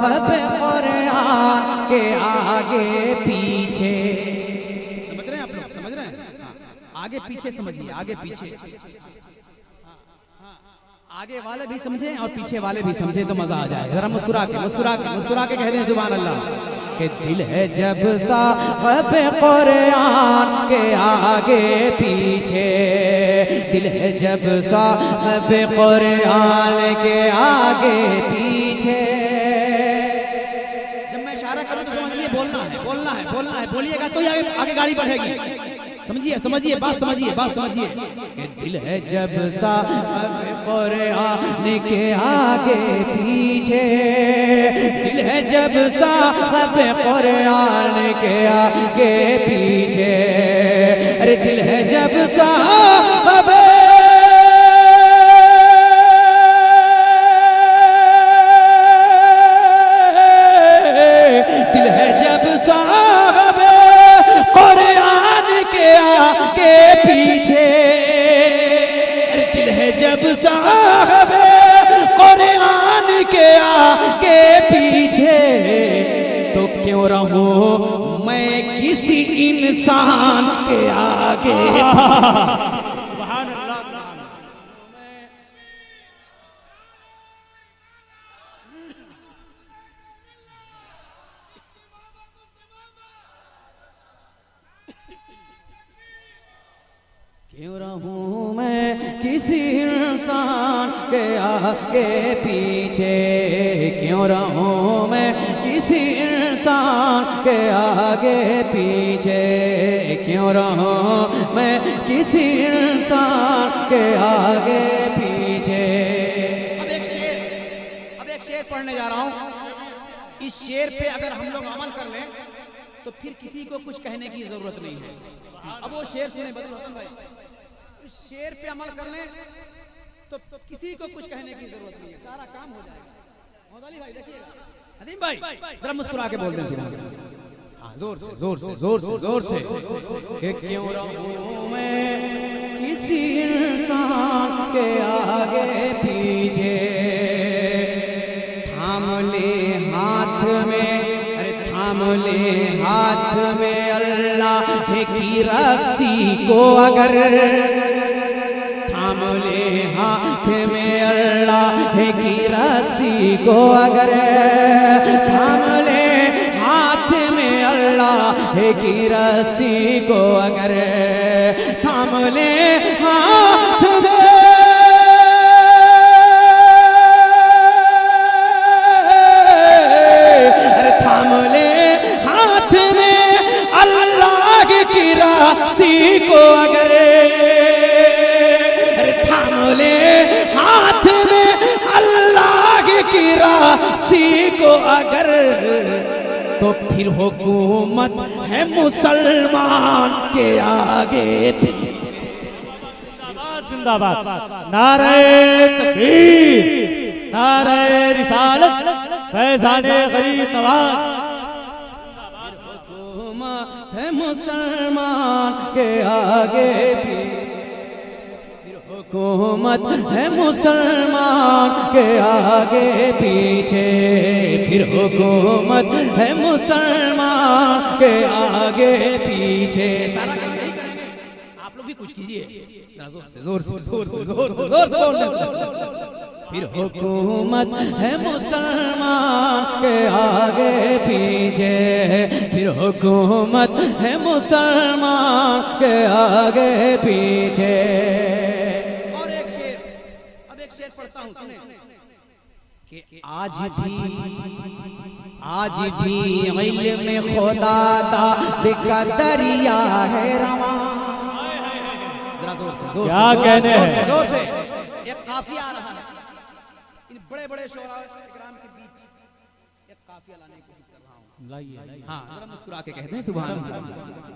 साहब कुरान के आगे पीछे। समझ रहे हैं आप लोग, समझ रहे हैं? आगे पीछे समझिए, आगे पीछे, आगे वाले भी समझे और पीछे वाले भी समझे तो मजा आ जाए। जरा मुस्कुरा के मुस्कुरा के मुस्कुरा के कह दें सुभान अल्लाह। कि दिल है जब साहब कुरान के आगे पीछे, दिल है जब साहब कुरान के आगे पीछे। जब मैं इशारा करूं तो समझ लिए बोलना है, बोलना है, बोलना है, बोलिएगा तो आगे आगे गाड़ी बढ़ेगी। समझिए समझिए बात, समझिए बात, समझिए कि दिल है जब साहब कुरान के आगे पीछे, दिल है जब साहब कुरान के आगे पीछे। अरे दिल है जब साहब, दिल है जब साहब कुरान के आगे पीछे, दिल है जब साहब कुरान के आगे पीछे, तो क्यों रहूं मैं किसी इंसान के आगे। सुभान अल्लाह। क्यों रहूं मैं किसी इंसान के आगे पीछे, क्यों रहूं मैं किसी इंसान के आगे पीछे, क्यों रहूं मैं किसी इंसान के आगे पीछे। अब एक शेर पढ़ने जा रहा हूं। इस शेर पे अगर हम लोग अमल कर लें तो फिर किसी को कुछ कहने की जरूरत नहीं है। अब वो शेर सुने बदल हसन भाई, इस शेर पे अमल कर लें तो किसी को कुछ कहने की जरूरत नहीं है, सारा काम हो जाएगा। मौलाली भाई देखिएगा, अदीम भाई जरा मुस्कुरा के बोल दें सुभान अल्लाह। हाँ जोर से जोर से जोर से जोर से कि क्यों रहूं मैं किसी इंसान के आगे पीछे, थाम ले हाथ में, थाम ले हाथ में अल्लाह की रस्सी को, अगर थाम ले हाथ में अल्लाह की रस्सी को, अगर थाम ले हाथ में अल्लाह की रस्सी को, अगर थाम ले हाथ में, रस्सी को अगर थाम ले हाथ में अल्लाह की रस्सी को, अगर तो फिर हुकूमत है मुसलमान के आगे पीछे। जिंदाबाद, नारे तकबीर, नारे रिसालत, फैज़ाने गरीब नवाज। है मुसलमान के आगे फिर हुकूमत है मुसलमान के आगे पीछे, फिर हुकूमत है मुसलमान के आगे पीछे। सारा काम नहीं करेंगे, आप लोग भी कुछ कीजिए, जोर से जोर से जोर से जोर से जोर से बोलने से। फिर हुकूमत है मुसलमान के आगे पीछे, फिर हुकूमत है मुसलमान के आगे पीछे। और एक शेर, अब एक शेर पढ़ता हूँ सुने कि आज भी इल्म खुदा दाद का दरिया है रवां। जरा जोर से जोर क्या कहने हैं, जोर से एक काफिया आ रहा है, बड़े बड़े शोरा इकराम के बीच एक काफिया लाने की कोशिश कर रहा हूं। लाइए, हाँ जरा मुस्कुरा के कहते हैं सुभान अल्लाह,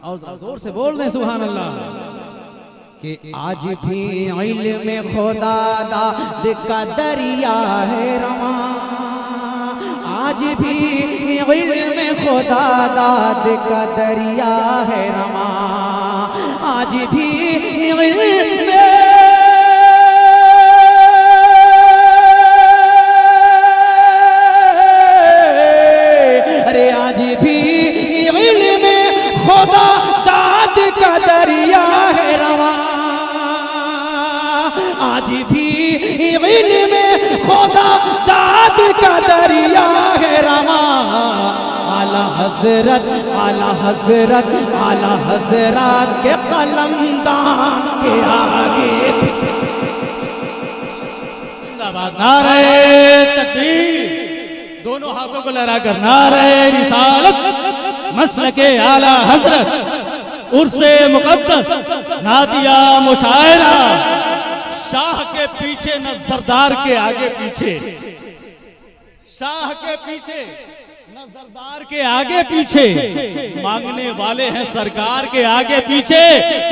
और जोर से बोल दें सुभान अल्लाह। कि आज भी इल्म खुदा दाद का दरिया है रवां, आज भी इल्म खुदा दाद का दरिया है रवां, आज भी इल्म हजरत आला हजरत आला हजरत के कलमदान के आगे। जिंदाबाद। नारे तकबीर, दोनों हाथों को लहराकर नारे रिसालत, मसलके आला हजरत, उर्से मुकद्दस, नादिया मुशायरा, शाह के पीछे न सरदार के आगे पीछे, शाह के पीछे न सरदार के आगे पीछे, मांगने वाले हैं सरकार के आगे पीछे।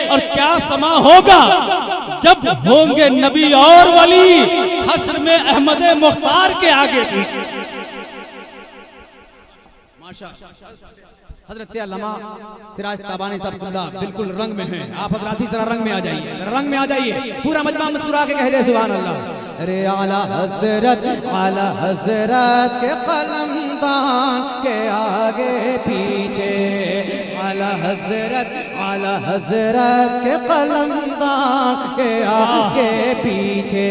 और क्या समा होगा जब होंगे नबी और वली हश्र में अहमद मुख्तार के आगे पीछे। हजरत अल्लामा सिराज ताबानी साहब बिल्कुल रंग में हैं। आप हजरात जरा रंग में आ जाइए, रंग में आ जाइए। पूरा मजमा मुस्कुरा के कह दे सुभान अल्लाह। अरे आला हजरत के कलमदान के आगे पीछे, आला हजरत के कलमदान के आगे पीछे,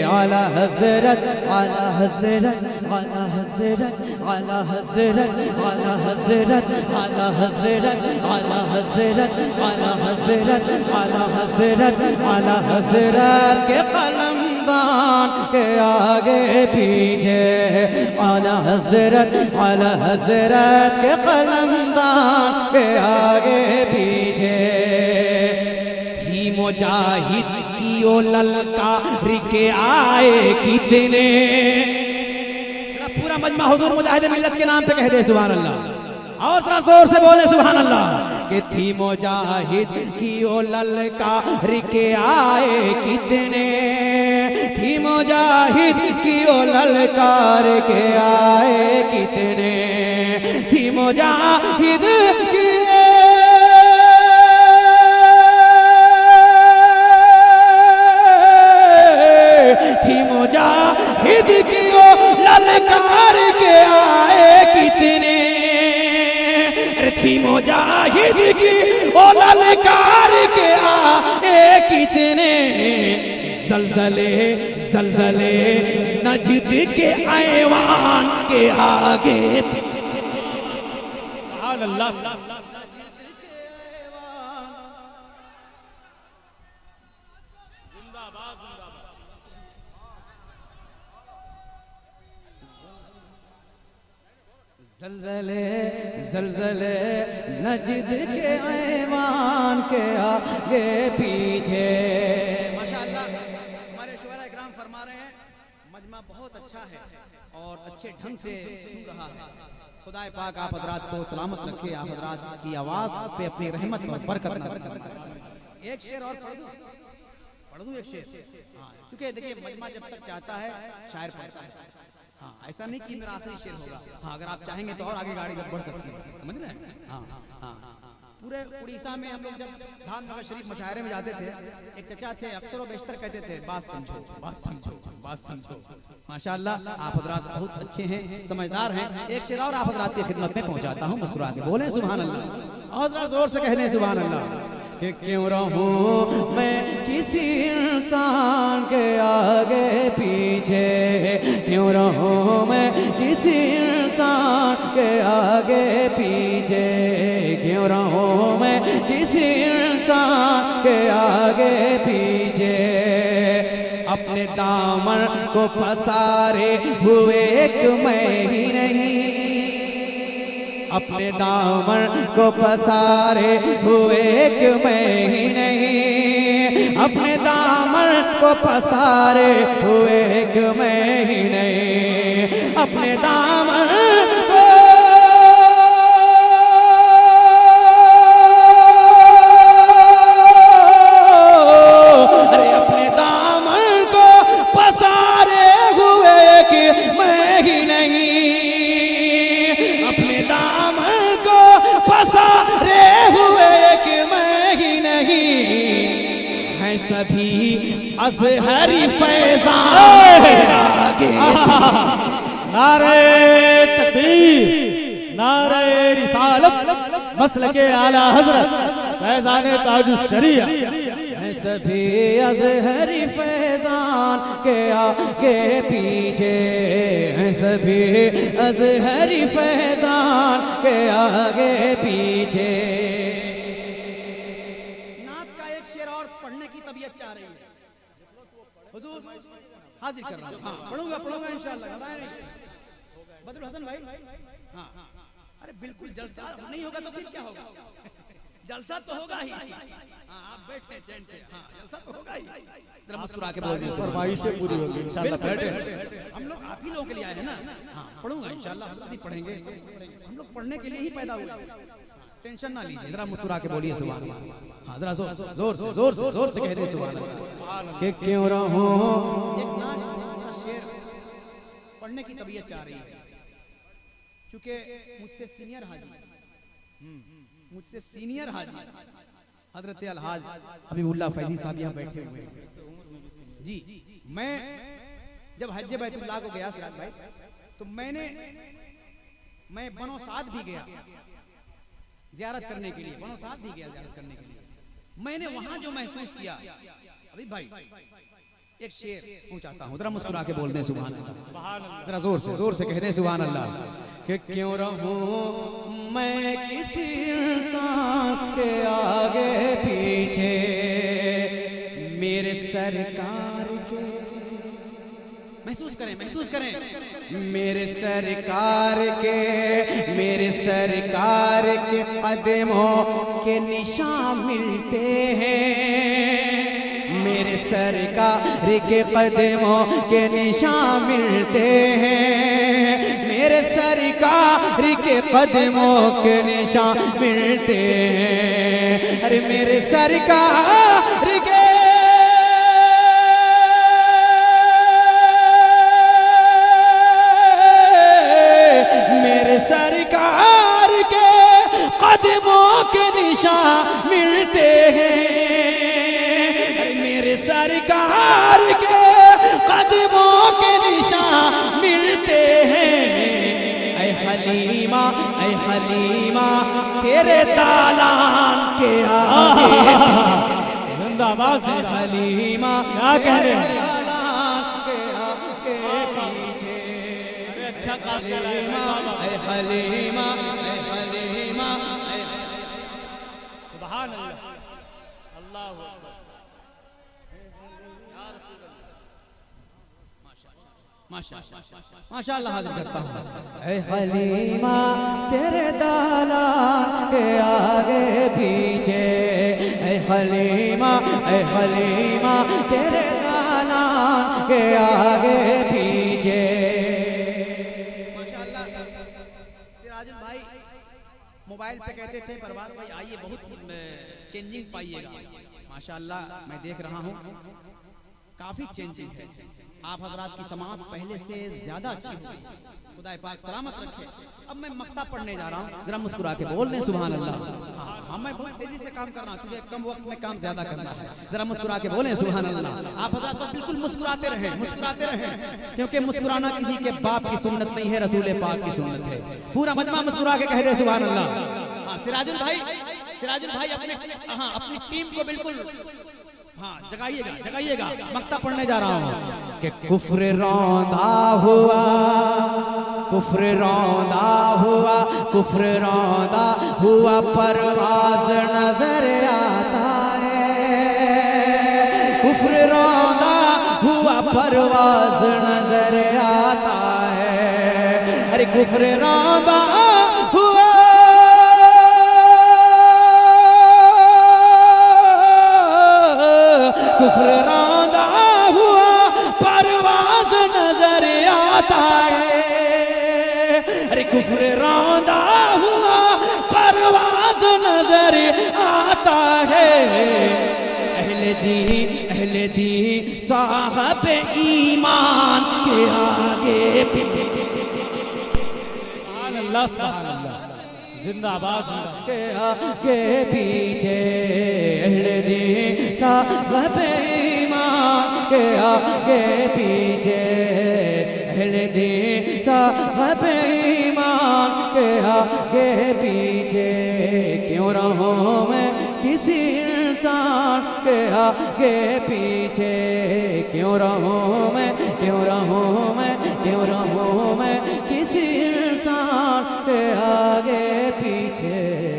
आला हजरत आला हजरत आला हजरत आला हजरत आला हजरत आला हजरत आला हजरत आला हजरत आला हजरत आला हजरत के कलमदान के आगे पीछे, आला हजरत के कलमदान के आगे पीछे। ही मुजाहिद की ओ ललकार के आए कितने, पूरा मजमा हुजूर मुजाहिद मिल्लत के नाम पे कह दे सुभान अल्लाह। और थोड़ा जोर से बोले सुभान अल्लाह। कि थी मुजाहिद की ओ ललकार के आए कितने, थी मुजाहिद की ओ ललकार के आए कितने, थी मुजाहिद की मुजाहिद की ओ ललकार के आए कितने, थी मुजाहिद की ओ ललकार के आए कितने। जलजले जलजले नजद के ऐवान के आगे, सुभान अल्लाह। जलजले जलजले नजद के ऐवान के आगे पीछे। माशाअल्लाह हमारे शुअरा इकराम फरमा रहे हैं मजमा बहुत अच्छा है और अच्छे ढंग से सुन रहा है। खुदाए पाक आप हजरात को सलामत रखे, आप हजरात की आवाज पे अपनी रहमत और बरकत नज़र करे। एक शेर और पढ़ दूं एक शेर। हाँ, क्योंकि देखिए मजमा जब तक चाहता है शायर पढ़ता है। हाँ, ऐसा नहीं कि मेरा आखिरी शेर होगा। हाँ, अगर आप चाहेंगे तो और आगे गाड़ी बढ़ सकती है, समझ रहे हैं। हाँ हाँ, पूरे उड़ीसा में हम लोग जब धामनगर शरीफ मुशायरे में जाते थे, एक चचा थे अक्सर और बेशतर कहते थे बात समझो बात समझो बात समझो। माशाअल्लाह आप हजरात बहुत अच्छे हैं, समझदार हैं। एक शेर और आप हजरात की खिदमत में पहुंचाता हूँ, मुस्कुरा के बोले सुभान अल्लाह। और जरा जोर से कह दें सुभान अल्लाह। कि क्यों रहूं मैं किसी इंसान के आगे पीछे, क्यों रहूं मैं किसी इंसान के आगे पीछे, क्यों रहूं मैं किसी इंसान के आगे पीछे। अपने दामन को पसारे हुए एक मैं ही नहीं, अपने दामन को पसारे हुए एक मैं ही नहीं, अपने दामन को पसारे हुए एक मैं ही नहीं, अपने दामन को अरे अपने दामन को पसारे हुए एक मैं ही नहीं, अपने दामन को पसारे हुए कि मैं ही नहीं है सभी अज़हरी फैज़ान आगे। नारे तकबीर, नारे रिसालत, मसलके आला हजरत, फैज़ाने ताजुश शरिया। है सभी अज़हरी फैज़ान के आगे पीछे हैं, सभी अज़हरी फैज़ान के आगे पीछे। नात का एक शेर और पढ़ने की तबीयत चाह रही है, हुजूर हाजिर कर रहा हूं। हाँ, पढ़ूंगा इंशाअल्लाह। बदरुल हसन भाई, हाँ, अरे बिल्कुल, जलसा नहीं होगा तो फिर क्या होगा? जलसा तो होगा ही। हाँ, आप बैठे चैन से। हाँ, जलसा तो होगा ही। जरा मुस्कुरा के बोल दीजिए, फरमाइशें पूरी होगी इंशाअल्लाह। बैठे, हम लोग आप ही लोगों के लिए आए हैं ना। हाँ, पढ़ूंगा इंशाअल्लाह, हम भी पढ़ेंगे। हम लोग पढ़ने के लिए ही पैदा हुए, टेंशन ना लीजिए। जरा मुस्कुरा के बोलिए सुभान अल्लाह। हाँ, जरा जोर से कह दे सुभान अल्लाह। कि क्यों रहूं, एक नाश शेर पढ़ने की तबीयत चाह रही है, क्योंकि मुझसे सीनियर हाजी हजरत अलहाज हबीबुल्लाह फैजी साहब यहाँ बैठे हुए हैं जी। मैं जब हज बैतुल्लाह को गया सिराज भाई, तो मैं बनो साद भी गया ज़ियारत करने के लिए, बनो साद भी गया ज़ियारत करने के लिए। मैंने वहां जो महसूस किया, अभी भाई एक शेर पहुंचाता हूं, जरा मुस्कुरा के बोल दें सुभान अल्लाह। जरा जोर से कह दें सुभान अल्लाह। कि क्यों रहूं मैं किसी इंसान के आगे पीछे, मेरे सरकार के, महसूस करें मेरे सरकार के कदमों के निशान मिलते हैं, मेरे सरकार के कदमों के निशान मिलते हैं, मेरे सरकार के कदमों के निशान मिलते हैं। अरे मेरे सरकार के सरकार के कदमों के निशान मिलते हैं, मेरे सरकार के कदमों के निशान मिलते हैं। ऐ हलीमा तेरे दालान के आगे, जिंदाबाद हलीमा क्या कहने दालान के आगे पीछे। अच्छा काम हलीमा सुभान अल्लाह, अल्लाहु अकबर, या रसूल अल्लाह, माशाअल्लाह हाजिर करता हूँ। ऐ हलीमा तेरे दालान के आगे पीछे, ऐ हलीमा तेरे दालान के आगे पीछे। मोबाइल पे कहते थे परवाज़ भाई आइए बहुत चेंजिंग पाइएगा। माशाअल्लाह मैं देख रहा हूँ काफी चेंजिंग है, आप हजरात की समाअत पहले से ज्यादा अच्छी हो गई, खुदा पाक सलामत रखे। अब मैं मक्ता पढ़ने जा रहा हूँ, जरा मुस्कुरा के बोल दें सुभान अल्लाह। हाँ, मैं बहुत तेजी से काम कर रहा हूँ, क्योंकि कम वक्त में काम ज्यादा करना है। जरा मुस्कुरा के बोलें सुभान अल्लाह। आप हजरात बस बिल्कुल मुस्कुराते रहें, क्योंकि मुस्कुराना किसी के बाप की सुन्नत नहीं है, रसूल पाक की सुन्नत है। पूरा मजमा मुस्कुरा के कह दे सुभान अल्लाह। हाँ, सिराजुल भाई अपनी टीम को बिल्कुल जगाइएगा। मक्ता पढ़ने जा रहा हूँ कि कुफ्र रौंदा हुआ परवाज़ नजर आता है, कुफ्र रौंदा हुआ परवाज़ नजर आता है। अरे कुफ्र रौंदा हुआ परवाज़ नजर आता है। अरे कुफ्र रौंदा हुआ परवाज़ नजर आता है। अहले दी साहब ईमान के आगे पीछे, जिंदाबाद के आगे पीछे, अहले दी साहब ईमान के आगे पीछे, अहले दी साहब ईमान के आगे पीछे। क्यों रहूं मैं किसी इंसान के आगे पीछे। क्यों रहूं मैं, क्यों रहूं मैं, क्यों रहूं मैं किसी इंसान के आगे पीछे।